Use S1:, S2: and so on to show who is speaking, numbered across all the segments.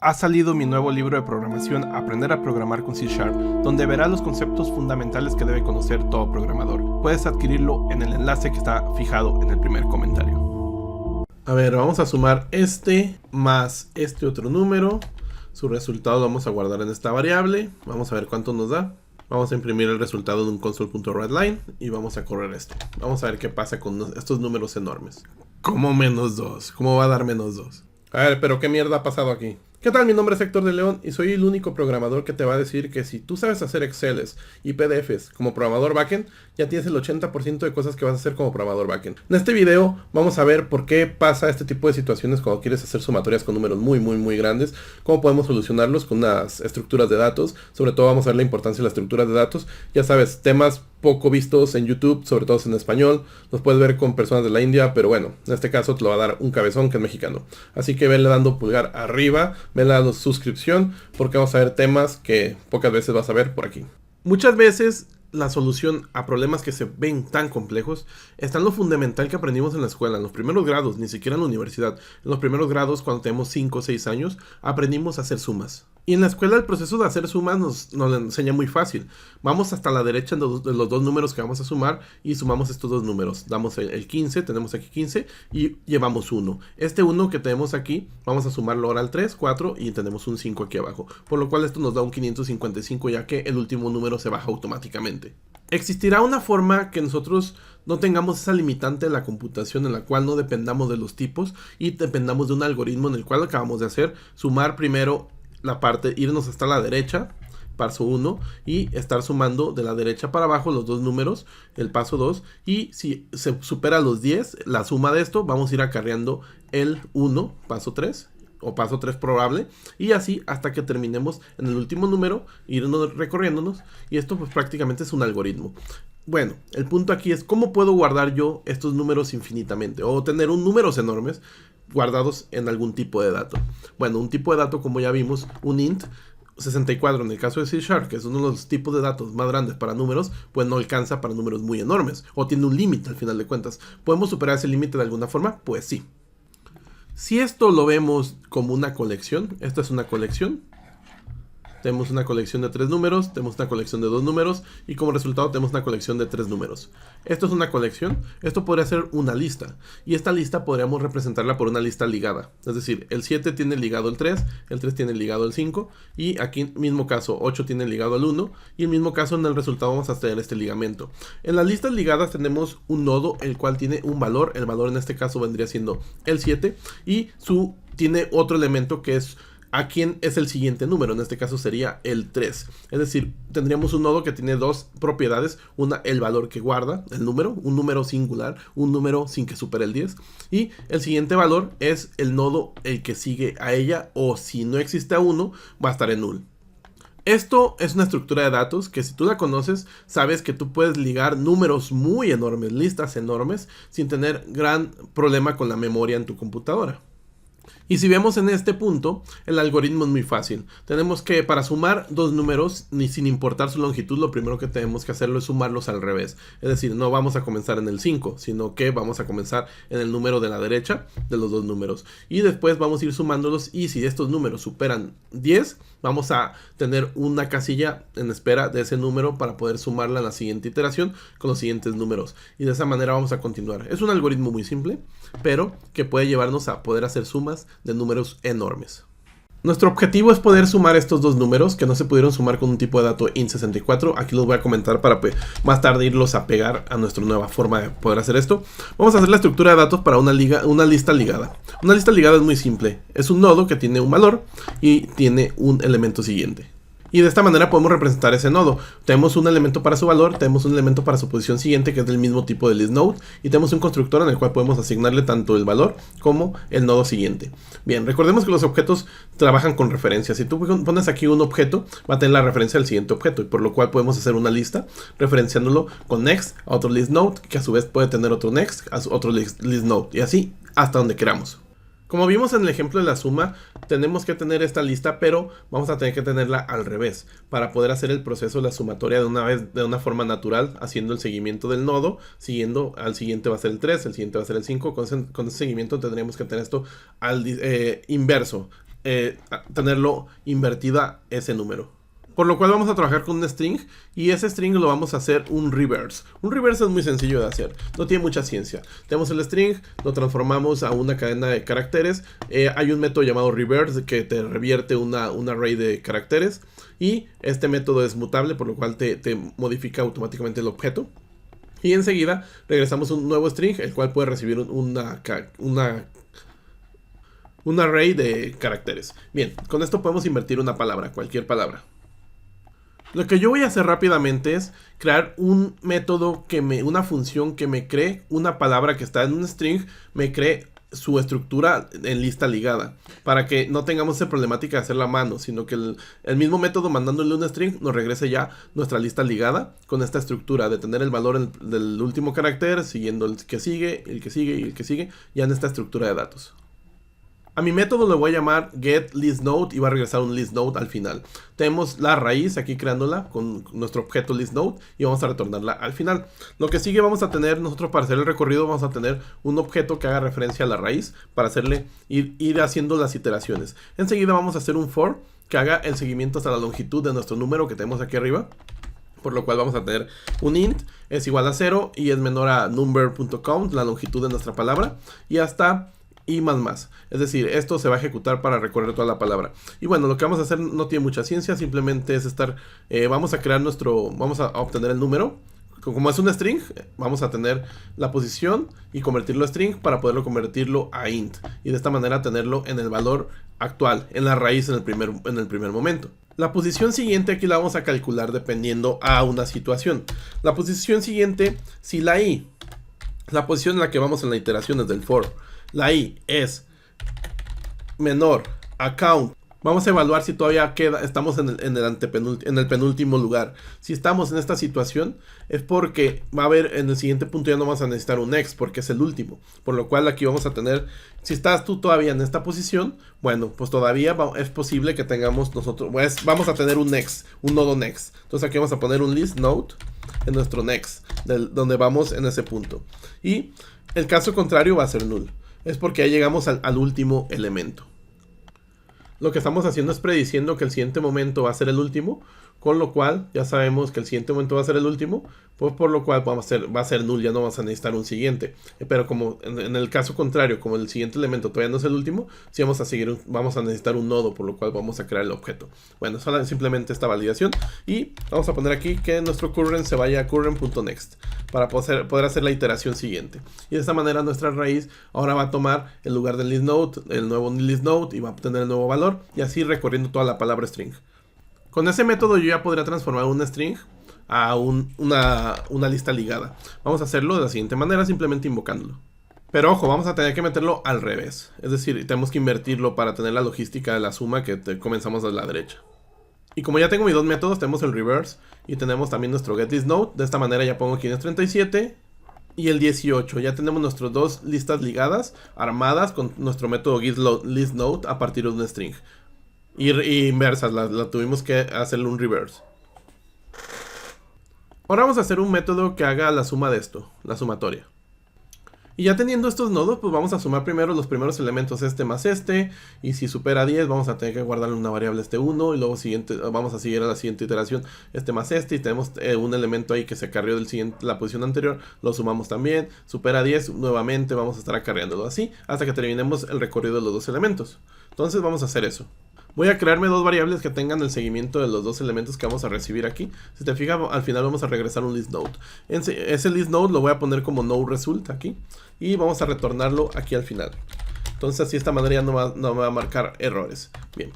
S1: Ha salido mi nuevo libro de programación, Aprender a programar con C#, donde verás los conceptos fundamentales que debe conocer todo programador. Puedes adquirirlo en el enlace que está fijado en el primer comentario. A ver, vamos a sumar este más este otro número. Su resultado lo vamos a guardar en esta variable. Vamos a ver cuánto nos da. Vamos a imprimir el resultado en un console.writeLine y vamos a correr esto. Vamos a ver qué pasa con estos números enormes. ¿Cómo menos 2? ¿Cómo va a dar menos 2? A ver, pero ¿qué mierda ha pasado aquí? ¿Qué tal? Mi nombre es Héctor de León y soy el único programador que te va a decir que si tú sabes hacer Exceles y PDFs como programador backend, ya tienes el 80% de cosas que vas a hacer como programador backend. En este video vamos a ver por qué pasa este tipo de situaciones cuando quieres hacer sumatorias con números muy grandes, cómo podemos solucionarlos con unas estructuras de datos, sobre todo vamos a ver la importancia de las estructuras de datos, ya sabes, temas poco vistos en YouTube, sobre todo en español, los puedes ver con personas de la India, pero bueno, en este caso te lo va a dar un cabezón que es mexicano. Así que venle dando pulgar arriba, venle dando suscripción, porque vamos a ver temas que pocas veces vas a ver por aquí. Muchas veces la solución a problemas que se ven tan complejos está en lo fundamental que aprendimos en la escuela, en los primeros grados, ni siquiera en la universidad. En los primeros grados, cuando tenemos 5 o 6 años, aprendimos a hacer sumas. Y en la escuela el proceso de hacer sumas nos lo enseña muy fácil. Vamos hasta la derecha de los dos números que vamos a sumar y sumamos estos dos números. Damos el 15, tenemos aquí 15 y llevamos 1. Este 1 que tenemos aquí, vamos a sumarlo ahora al 3, 4 y tenemos un 5 aquí abajo. Por lo cual esto nos da un 555 ya que el último número se baja automáticamente. ¿Existirá una forma que nosotros no tengamos esa limitante de la computación en la cual no dependamos de los tipos y dependamos de un algoritmo en el cual acabamos de hacer? Sumar primero la parte, irnos hasta la derecha, paso 1, y estar sumando de la derecha para abajo los dos números, el paso 2, y si se supera los 10, la suma de esto, vamos a ir acarreando el 1, paso 3, o paso 3 probable, y así hasta que terminemos en el último número, irnos recorriéndonos, y esto pues prácticamente es un algoritmo. Bueno, el punto aquí es cómo puedo guardar yo estos números infinitamente, o tener números enormes guardados en algún tipo de dato. Bueno, un tipo de dato, como ya vimos, un int 64 en el caso de C#, que es uno de los tipos de datos más grandes para números, pues no alcanza para números muy enormes, o tiene un límite al final de cuentas. ¿Podemos superar ese límite de alguna forma? Pues sí. Si esto lo vemos como una colección, esta es una colección. Tenemos una colección de 3 números, tenemos una colección de 2 números y como resultado tenemos una colección de 3 números. Esto es una colección, esto podría ser una lista y esta lista podríamos representarla por una lista ligada. Es decir, el 7 tiene ligado el 3 tiene ligado el 5 y aquí en mismo caso 8 tiene ligado el 1 y en mismo caso en el resultado vamos a tener este ligamento. En las listas ligadas tenemos un nodo el cual tiene un valor, el valor en este caso vendría siendo el 7 y tiene otro elemento que es a quién es el siguiente número, en este caso sería el 3. Es decir, tendríamos un nodo que tiene dos propiedades, una el valor que guarda, el número, un número singular, un número sin que supere el 10, y el siguiente valor es el nodo el que sigue a ella, o si no existe a 1, va a estar en null. Esto es una estructura de datos que si tú la conoces, sabes que tú puedes ligar números muy enormes, listas enormes, sin tener gran problema con la memoria en tu computadora. Y si vemos en este punto, el algoritmo es muy fácil. Tenemos que para sumar dos números, ni sin importar su longitud, lo primero que tenemos que hacerlo es sumarlos al revés. Es decir, no vamos a comenzar en el 5, sino que vamos a comenzar en el número de la derecha de los dos números. Y después vamos a ir sumándolos y si estos números superan 10, vamos a tener una casilla en espera de ese número para poder sumarla en la siguiente iteración con los siguientes números. Y de esa manera vamos a continuar. Es un algoritmo muy simple, pero que puede llevarnos a poder hacer sumas de números enormes. Nuestro objetivo es poder sumar estos dos números que no se pudieron sumar con un tipo de dato int64. Aquí los voy a comentar para más tarde irlos a pegar a nuestra nueva forma de poder hacer esto. Vamos a hacer la estructura de datos para una lista ligada. Una lista ligada es muy simple. Es un nodo que tiene un valor y tiene un elemento siguiente. Y de esta manera podemos representar ese nodo. Tenemos un elemento para su valor, tenemos un elemento para su posición siguiente que es del mismo tipo de listNode y tenemos un constructor en el cual podemos asignarle tanto el valor como el nodo siguiente. Bien, recordemos que los objetos trabajan con referencias. Si tú pones aquí un objeto, va a tener la referencia al siguiente objeto y por lo cual podemos hacer una lista referenciándolo con next a otro listNode que a su vez puede tener otro next a otro listNode y así hasta donde queramos. Como vimos en el ejemplo de la suma, tenemos que tener esta lista, pero vamos a tener que tenerla al revés para poder hacer el proceso de la sumatoria de una forma natural, haciendo el seguimiento del nodo, siguiendo al siguiente va a ser el 3, el siguiente va a ser el 5, con ese seguimiento tendríamos que tener esto al inverso. tenerlo invertida ese número. Por lo cual vamos a trabajar con un string y ese string lo vamos a hacer un reverse. Un reverse es muy sencillo de hacer, no tiene mucha ciencia. Tenemos el string, lo transformamos a una cadena de caracteres. Hay un método llamado reverse que te revierte un array de caracteres. Y este método es mutable, por lo cual te modifica automáticamente el objeto. Y enseguida regresamos un nuevo string, el cual puede recibir un array de caracteres. Bien, con esto podemos invertir una palabra, cualquier palabra. Lo que yo voy a hacer rápidamente es crear un método, una función que me cree una palabra que está en un string, me cree su estructura en lista ligada, para que no tengamos esa problemática de hacerla a mano, sino que el mismo método mandándole un string nos regrese ya nuestra lista ligada con esta estructura de tener el valor del último carácter, siguiendo el que sigue, el que sigue y el que sigue, ya en esta estructura de datos. A mi método le voy a llamar getListNode y va a regresar un listNode al final. Tenemos la raíz aquí creándola con nuestro objeto listNode y vamos a retornarla al final. Lo que sigue vamos a tener nosotros para hacer el recorrido, vamos a tener un objeto que haga referencia a la raíz para hacerle ir haciendo las iteraciones. Enseguida vamos a hacer un for que haga el seguimiento hasta la longitud de nuestro número que tenemos aquí arriba. Por lo cual vamos a tener un int es igual a 0 y es menor a number.count, la longitud de nuestra palabra, y hasta y más. Es decir, esto se va a ejecutar para recorrer toda la palabra. Y bueno, lo que vamos a hacer no tiene mucha ciencia, simplemente es vamos a crear vamos a obtener el número. Como es un string, vamos a tener la posición y convertirlo a string para poderlo convertirlo a int. Y de esta manera tenerlo en el valor actual, en la raíz en el primer momento. La posición siguiente aquí la vamos a calcular dependiendo a una situación. La posición siguiente, si la posición en la que vamos en la iteración es del for, la i es menor a count, vamos a evaluar si todavía estamos en el penúltimo lugar. Si estamos en esta situación es porque va a haber en el siguiente punto ya no vamos a necesitar un next porque es el último. Por lo cual aquí vamos a tener, si estás tú todavía en esta posición, bueno, pues todavía es posible que tengamos nosotros, pues vamos a tener un next, un nodo next. Entonces aquí vamos a poner un list node en nuestro next, donde vamos en ese punto. Y el caso contrario va a ser null. Es porque ya llegamos al último elemento. Lo que estamos haciendo es prediciendo que el siguiente momento va a ser el último, con lo cual ya sabemos que el siguiente momento va a ser el último, pues por lo cual va a ser null, ya no vamos a necesitar un siguiente. Pero como en el caso contrario, como el siguiente elemento todavía no es el último, sí vamos a necesitar un nodo, por lo cual vamos a crear el objeto. Bueno, simplemente esta validación y vamos a poner aquí que nuestro current se vaya a current.next para poder hacer la iteración siguiente. Y de esta manera nuestra raíz ahora va a tomar el lugar del listNode, el nuevo listNode, y va a obtener el nuevo valor, y así recorriendo toda la palabra string. Con ese método yo ya podría transformar un string a una lista ligada. Vamos a hacerlo de la siguiente manera, simplemente invocándolo. Pero ojo, vamos a tener que meterlo al revés. Es decir, tenemos que invertirlo para tener la logística de la suma que comenzamos de la derecha. Y como ya tengo mis dos métodos, tenemos el reverse y tenemos también nuestro getListNode. De esta manera ya pongo 537 y el 18. Ya tenemos nuestras dos listas ligadas, armadas con nuestro método getListNode a partir de un string. Y inversas, la tuvimos que hacerle un reverse. Ahora vamos a hacer un método que haga la suma de esto, la sumatoria. Y ya teniendo estos nodos, pues vamos a sumar primero los primeros elementos este más este. Y si supera 10 vamos a tener que guardarle una variable este 1. Y luego vamos a seguir a la siguiente iteración este más este. Y tenemos un elemento ahí que se acarreó la posición anterior. Lo sumamos también. Supera 10 nuevamente vamos a estar acarreándolo así hasta que terminemos el recorrido de los dos elementos. Entonces vamos a hacer eso. Voy a crearme dos variables que tengan el seguimiento de los dos elementos que vamos a recibir aquí. Si te fijas, al final vamos a regresar un listNode. Ese listNode lo voy a poner como noResult aquí. Y vamos a retornarlo aquí al final. Entonces así de esta manera ya no me va a marcar errores. Bien.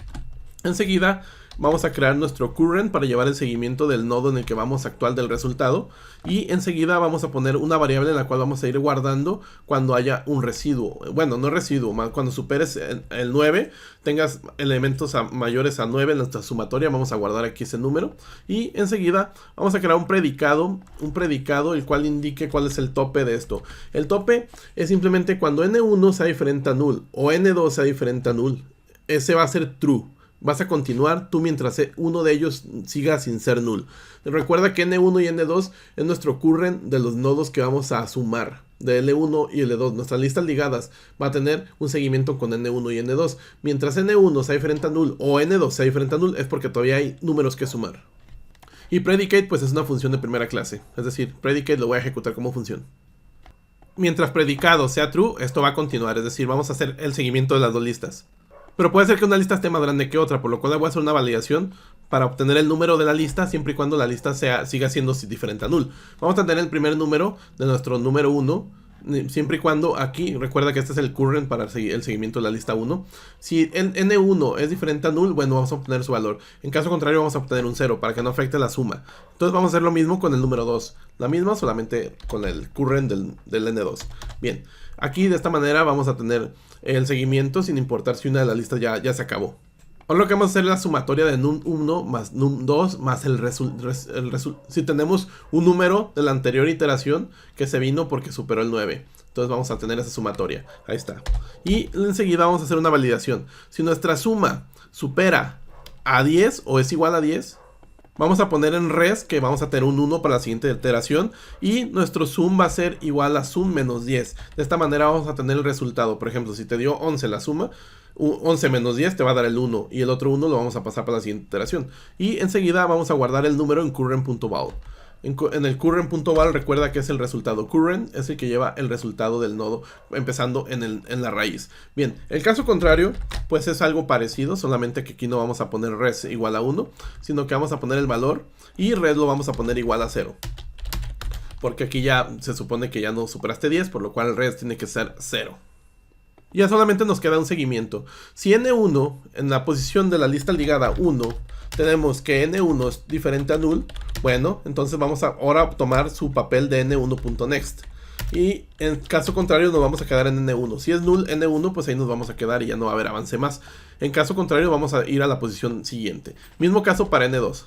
S1: Enseguida vamos a crear nuestro current para llevar el seguimiento del nodo en el que vamos actual del resultado. Y enseguida vamos a poner una variable en la cual vamos a ir guardando cuando haya un residuo. Bueno, no residuo, cuando superes el 9, tengas elementos mayores a 9 en nuestra sumatoria, vamos a guardar aquí ese número. Y enseguida vamos a crear un predicado el cual indique cuál es el tope de esto. El tope es simplemente cuando n1 sea diferente a null o n2 sea diferente a null. Ese va a ser true. Vas a continuar tú mientras uno de ellos siga sin ser null. Recuerda que N1 y N2 es nuestro current de los nodos que vamos a sumar de L1 y L2. Nuestras listas ligadas va a tener un seguimiento con N1 y N2. Mientras N1 sea diferente a null o N2 sea diferente a null, es porque todavía hay números que sumar. Y predicate pues es una función de primera clase. Es decir, predicate lo voy a ejecutar como función. Mientras predicado sea true, esto va a continuar. Es decir, vamos a hacer el seguimiento de las dos listas. Pero puede ser que una lista esté más grande que otra, por lo cual le voy a hacer una validación para obtener el número de la lista, siempre y cuando la lista siga siendo diferente a null. Vamos a tener el primer número de nuestro número 1, siempre y cuando aquí, recuerda que este es el current para el seguimiento de la lista 1. Si el N1 es diferente a null, bueno, vamos a obtener su valor. En caso contrario, vamos a obtener un 0 para que no afecte la suma. Entonces vamos a hacer lo mismo con el número 2. La misma, solamente con el current del N2. Bien, aquí de esta manera vamos a tener el seguimiento sin importar si una de las listas ya se acabó. Ahora lo que vamos a hacer es la sumatoria de num1 más num2 más si tenemos un número de la anterior iteración que se vino porque superó el 9. Entonces vamos a tener esa sumatoria. Ahí está. Y enseguida vamos a hacer una validación. Si nuestra suma supera a 10 o es igual a 10, vamos a poner en res que vamos a tener un 1 para la siguiente iteración. Y nuestro sum va a ser igual a sum menos 10. De esta manera vamos a tener el resultado. Por ejemplo, si te dio 11 la suma, 11 menos 10 te va a dar el 1. Y el otro 1 lo vamos a pasar para la siguiente iteración. Y enseguida vamos a guardar el número en current.val. En el current.val recuerda que es el resultado. Current es el que lleva el resultado del nodo empezando en la raíz. Bien, el caso contrario pues es algo parecido, solamente que aquí no vamos a poner res igual a 1, sino que vamos a poner el valor y res lo vamos a poner igual a 0. Porque aquí ya se supone que ya no superaste 10, por lo cual el res tiene que ser 0. Ya solamente nos queda un seguimiento. Si N1 en la posición de la lista ligada 1 tenemos que N1 es diferente a null, bueno, entonces vamos a ahora tomar su papel de N1.next. Y en caso contrario nos vamos a quedar en N1. Si es null N1, pues ahí nos vamos a quedar y ya no va a haber avance más. En caso contrario vamos a ir a la posición siguiente. Mismo caso para N2.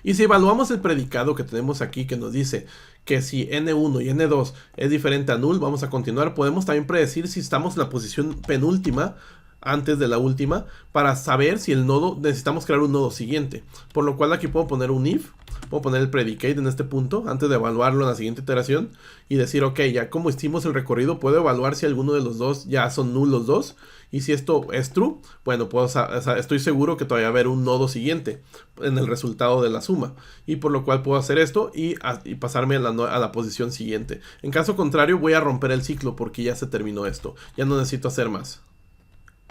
S1: Y si evaluamos el predicado que tenemos aquí que nos dice que si N1 y N2 es diferente a null, vamos a continuar. Podemos también predecir si estamos en la posición penúltima antes de la última para saber si el nodo, necesitamos crear un nodo siguiente. Por lo cual aquí puedo poner un if, puedo poner el predicate en este punto antes de evaluarlo en la siguiente iteración y decir, ok, ya como hicimos el recorrido, puedo evaluar si alguno de los dos ya son null los dos. Y si esto es true, bueno, estoy seguro que todavía va a haber un nodo siguiente en el resultado de la suma. Y por lo cual puedo hacer esto y pasarme a la posición siguiente. En caso contrario, voy a romper el ciclo porque ya se terminó esto. Ya no necesito hacer más.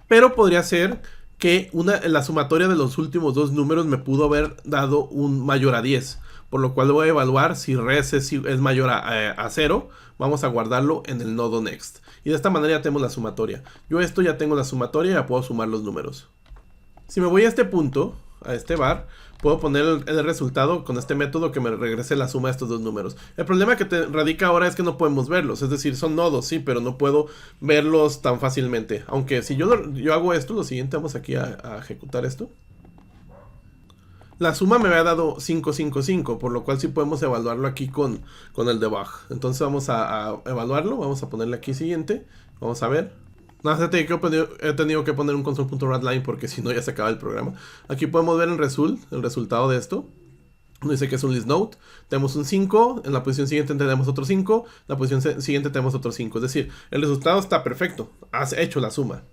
S1: Pero podría ser que la sumatoria de los últimos dos números me pudo haber dado un mayor a 10. Por lo cual voy a evaluar si res es mayor a 0. Vamos a guardarlo en el nodo next. Y de esta manera ya tenemos la sumatoria. Yo esto ya tengo la sumatoria y ya puedo sumar los números. Si me voy a este punto, a este bar, puedo poner el resultado con este método que me regrese la suma de estos dos números. El problema que radica ahora es que no podemos verlos. Es decir, son nodos, sí, pero no puedo verlos tan fácilmente. Aunque si yo hago esto, lo siguiente, vamos aquí a ejecutar esto. La suma me había dado 555, por lo cual sí podemos evaluarlo aquí con el debug. Entonces vamos a evaluarlo, vamos a ponerle aquí siguiente, vamos a ver. Nada, he tenido que poner un console.writeLine porque si no ya se acaba el programa. Aquí podemos ver el resultado de esto. Nos dice que es un list node. Tenemos un 5, en la posición siguiente tenemos otro 5, en la posición siguiente tenemos otro 5. Es decir, el resultado está perfecto, has hecho la suma.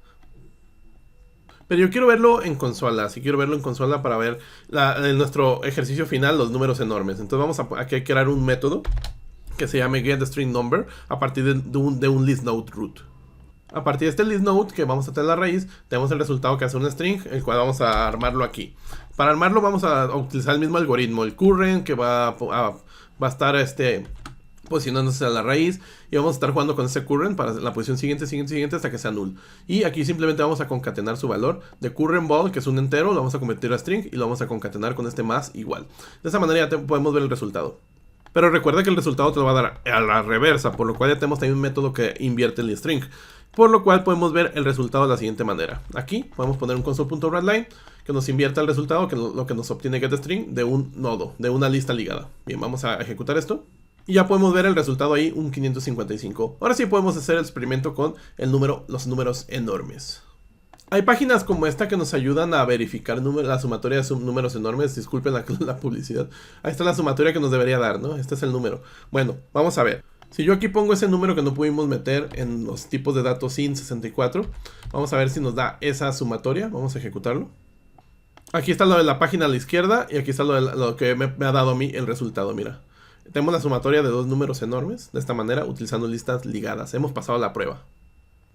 S1: Pero yo quiero verlo en consola, si quiero verlo en consola para ver en nuestro ejercicio final los números enormes. Entonces vamos a crear un método que se llame getStringNumber a partir de un listNode root. A partir de este listNode que vamos a tener la raíz, tenemos el resultado que hace un string, el cual vamos a armarlo aquí. Para armarlo vamos a utilizar el mismo algoritmo, el current, que va a estar posicionándose a la raíz y vamos a estar jugando con ese current para la posición siguiente hasta que sea null. Y aquí simplemente vamos a concatenar su valor de current ball, que es un entero, lo vamos a convertir a string y lo vamos a concatenar con este más igual. De esa manera ya podemos ver el resultado. Pero recuerda que el resultado te lo va a dar a la reversa, por lo cual ya tenemos también un método que invierte el string. Por lo cual podemos ver el resultado de la siguiente manera. Aquí podemos poner un console.writeLine que nos invierta el resultado, que lo que nos obtiene getString de un nodo, de una lista ligada. Bien, vamos a ejecutar esto. Y ya podemos ver el resultado ahí, un 555. Ahora sí podemos hacer el experimento con los números enormes. Hay páginas como esta que nos ayudan a verificar la sumatoria de números enormes. Disculpen la publicidad. Ahí está la sumatoria que nos debería dar, ¿no? Este es el número. Bueno, vamos a ver. Si yo aquí pongo ese número que no pudimos meter en los tipos de datos int64, vamos a ver si nos da esa sumatoria. Vamos a ejecutarlo. Aquí está lo de la página a la izquierda y aquí está lo que me ha dado a mí el resultado, mira. Tenemos la sumatoria de dos números enormes, de esta manera, utilizando listas ligadas. Hemos pasado la prueba.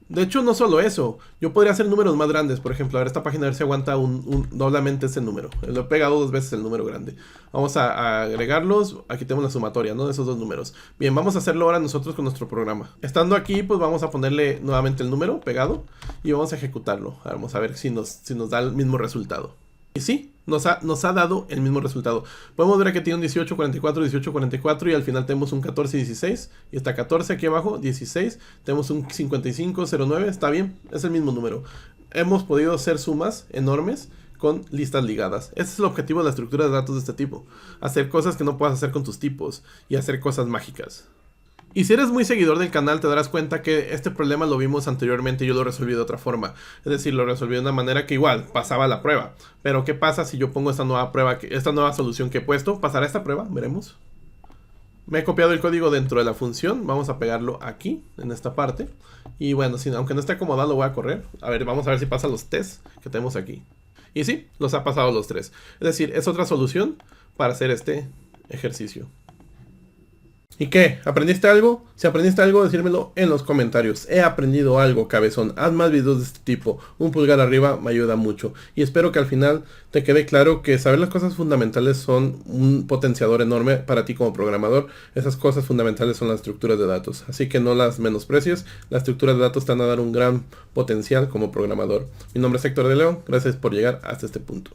S1: De hecho, no solo eso. Yo podría hacer números más grandes. Por ejemplo, a ver esta página, a ver si aguanta doblemente ese número. Lo he pegado 2 veces el número grande. Vamos a agregarlos. Aquí tenemos la sumatoria, ¿no? De esos dos números. Bien, vamos a hacerlo ahora nosotros con nuestro programa. Estando aquí, pues vamos a ponerle nuevamente el número pegado y vamos a ejecutarlo. Vamos a ver si nos da el mismo resultado. Y sí, nos ha dado el mismo resultado. Podemos ver que tiene un 18, 44, 18, 44 y al final tenemos un 14, 16. Y está 14 aquí abajo, 16. Tenemos un 55, 09, está bien, es el mismo número. Hemos podido hacer sumas enormes con listas ligadas. Ese es el objetivo de la estructura de datos de este tipo. Hacer cosas que no puedas hacer con tus tipos y hacer cosas mágicas. Y si eres muy seguidor del canal te darás cuenta que este problema lo vimos anteriormente y yo lo resolví de otra forma. Es decir, lo resolví de una manera que igual pasaba la prueba. Pero ¿qué pasa si yo pongo esta nueva prueba, esta nueva solución que he puesto? ¿Pasará esta prueba? Veremos. Me he copiado el código dentro de la función. Vamos a pegarlo aquí, en esta parte. Y bueno, aunque no esté acomodado lo voy a correr. A ver, vamos a ver si pasa los tests que tenemos aquí. Y sí, los ha pasado los 3. Es decir, es otra solución para hacer este ejercicio. ¿Y qué? ¿Aprendiste algo? Si aprendiste algo, decírmelo en los comentarios. He aprendido algo, cabezón. Haz más videos de este tipo. Un pulgar arriba me ayuda mucho. Y espero que al final te quede claro que saber las cosas fundamentales son un potenciador enorme para ti como programador. Esas cosas fundamentales son las estructuras de datos. Así que no las menosprecies. Las estructuras de datos te van a dar un gran potencial como programador. Mi nombre es Héctor de León. Gracias por llegar hasta este punto.